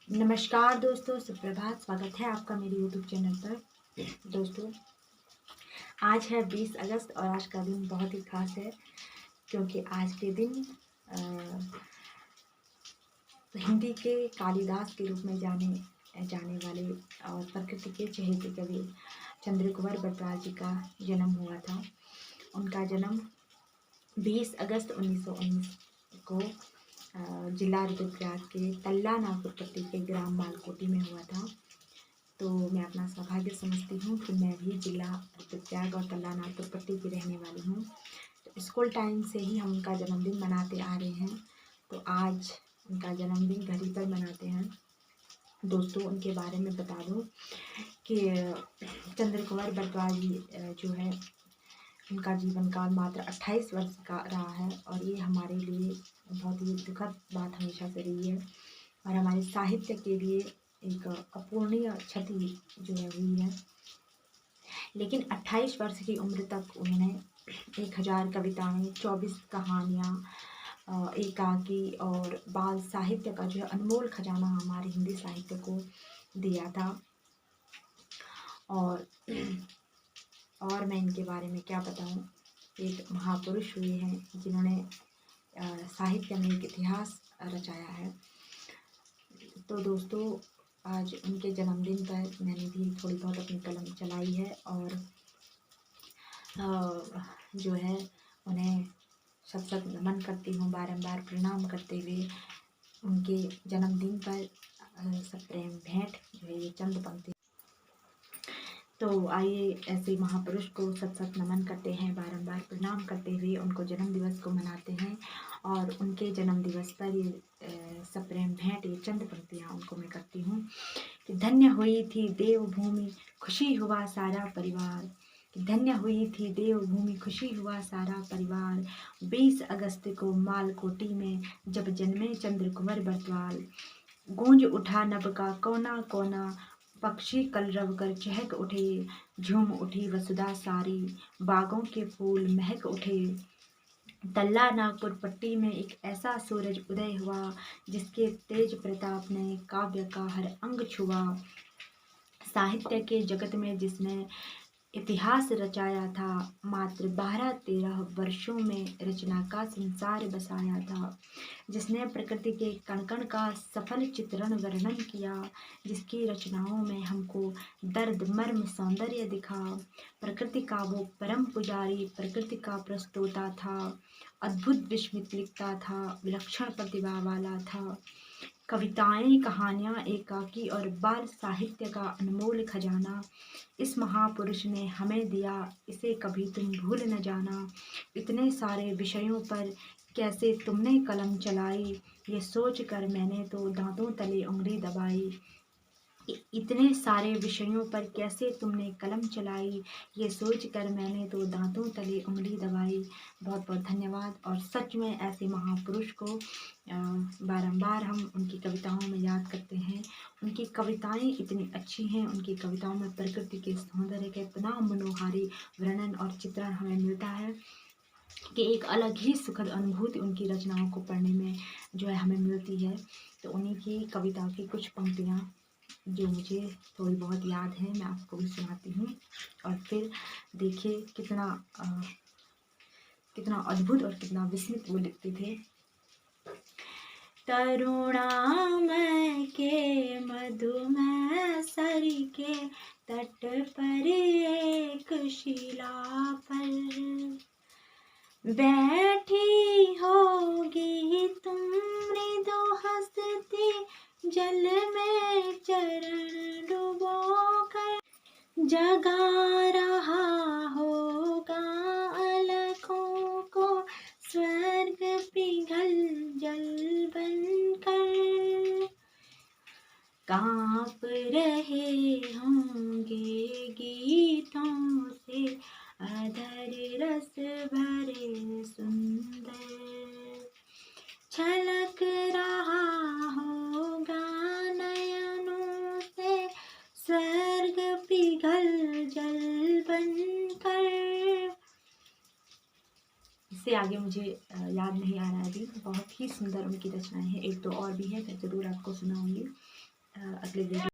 नमस्कार दोस्तों, सुप्रभात। स्वागत है आपका मेरे यूट्यूब चैनल पर। दोस्तों, आज है 20 अगस्त और आज का दिन बहुत ही खास है क्योंकि आज के दिन हिंदी के कालिदास के रूप में जाने जाने वाले और प्रकृति के चहेते कवि चंद्रकुंवर बटवाल जी का जन्म हुआ था। उनका जन्म 20 अगस्त 1919 को जिला रुद्रप्रयाग के तल्ला नागपुरपट्टी के ग्राम बालकोटी में हुआ था। तो मैं अपना सौभाग्य समझती हूँ कि मैं भी जिला रुद्रप्रयाग और तल्ला नागपुरपट्टी की रहने वाली हूँ। तो स्कूल टाइम से ही हम उनका जन्मदिन मनाते आ रहे हैं, तो आज उनका जन्मदिन घर ही पर मनाते हैं। दोस्तों, उनके बारे में बता दूँ कि चंद्रकुंवर बटवाल जी जो है, उनका जीवन काल मात्र 28 वर्ष का रहा है और ये हमारे लिए बहुत ही दुखद बात हमेशा से रही है और हमारे साहित्य के लिए एक अपूर्णीय क्षति जो है हुई है। लेकिन 28 वर्ष की उम्र तक उन्होंने 1000 कविताएं, 24 कहानियाँ, एकाकी और बाल साहित्य का जो है अनमोल खजाना हमारे हिंदी साहित्य को दिया था। और मैं इनके बारे में क्या बताऊं, एक महापुरुष हुए हैं जिन्होंने साहित्य में एक इतिहास रचाया है। तो दोस्तों, आज उनके जन्मदिन पर मैंने भी थोड़ी बहुत अपनी कलम चलाई है और जो है उन्हें सत सत नमन करती हूँ, बारंबार प्रणाम करते हुए उनके जन्मदिन पर सप्रेम भेंट जो है ये चंद पंक्ति। तो आइए ऐसे महापुरुष को सत सत नमन करते हैं, बारंबार प्रणाम करते हुए उनको जन्म दिवस को मनाते हैं और उनके जन्म दिवस पर ये सप्रेम भेंट ये चंद पंक्तियाँ उनको मैं करती हूँ कि धन्य हुई थी देवभूमि, खुशी हुआ सारा परिवार। कि धन्य हुई थी देवभूमि, खुशी हुआ सारा परिवार। 20 अगस्त को मालकोटी में जब जन्मे चंद्रकुंवर बटवाल। गूंज उठा नभ का कोना कोना, पक्षी कलरव कर चहक उठे। झूम उठी वसुधा सारी, बागों के फूल महक उठे। तल्ला नागपुर पट्टी में एक ऐसा सूरज उदय हुआ जिसके तेज प्रताप ने काव्य का हर अंग छुआ। साहित्य के जगत में जिसने इतिहास रचाया था, मात्र 12-13 वर्षों में रचना का संसार बसाया था। जिसने प्रकृति के कण कण का सफल चित्रण वर्णन किया, जिसकी रचनाओं में हमको दर्द मर्म सौंदर्य दिखा। प्रकृति का वो परम पुजारी, प्रकृति का प्रस्तोता था। अद्भुत विस्मित लिखता था, विलक्षण प्रतिभा वाला था। कविताएं, कहानियाँ, एकाकी और बाल साहित्य का अनमोल खजाना इस महापुरुष ने हमें दिया, इसे कभी तुम भूल न जाना। इतने सारे विषयों पर कैसे तुमने कलम चलाई, ये सोच कर मैंने तो दांतों तले उंगली दबाई। इतने सारे विषयों पर कैसे तुमने कलम चलाई, ये सोच कर मैंने तो दांतों तले उंगली दबाई। बहुत बहुत धन्यवाद। और सच में ऐसे महापुरुष को बारंबार हम उनकी कविताओं में याद करते हैं। उनकी कविताएं इतनी अच्छी हैं, उनकी कविताओं में प्रकृति के सौंदर्य का इतना मनोहारी वर्णन और चित्रण हमें मिलता है कि एक अलग ही सुखद अनुभूति उनकी रचनाओं को पढ़ने में जो है हमें मिलती है। तो उन्हीं की कविता की कुछ पंक्तियाँ जो मुझे थोड़ी बहुत याद है, मैं आपको भी सुनाती हूँ और फिर देखिए कितना अद्भुत और कितना विस्मित वो लिखते थे। तरुणामय के मधुमय सर के तट पर एक शिला पर बैठी होगी तुम मृदु हंसती, जल में चरण डुबोकर जगा रहा होगा अलकों को स्वर्ग पिघल जल बनकर। कांप रहे होंगे गीतों से अधर रस भरे सुंदर, छलक रहा होगा नयनों से स्वर्ग पिघल जल बनकर। इससे आगे मुझे याद नहीं आ रहा है अभी। बहुत ही सुंदर उनकी रचनाएं हैं, एक दो और भी है, मैं ज़रूर आपको सुनाऊंगी। अगले वीडियो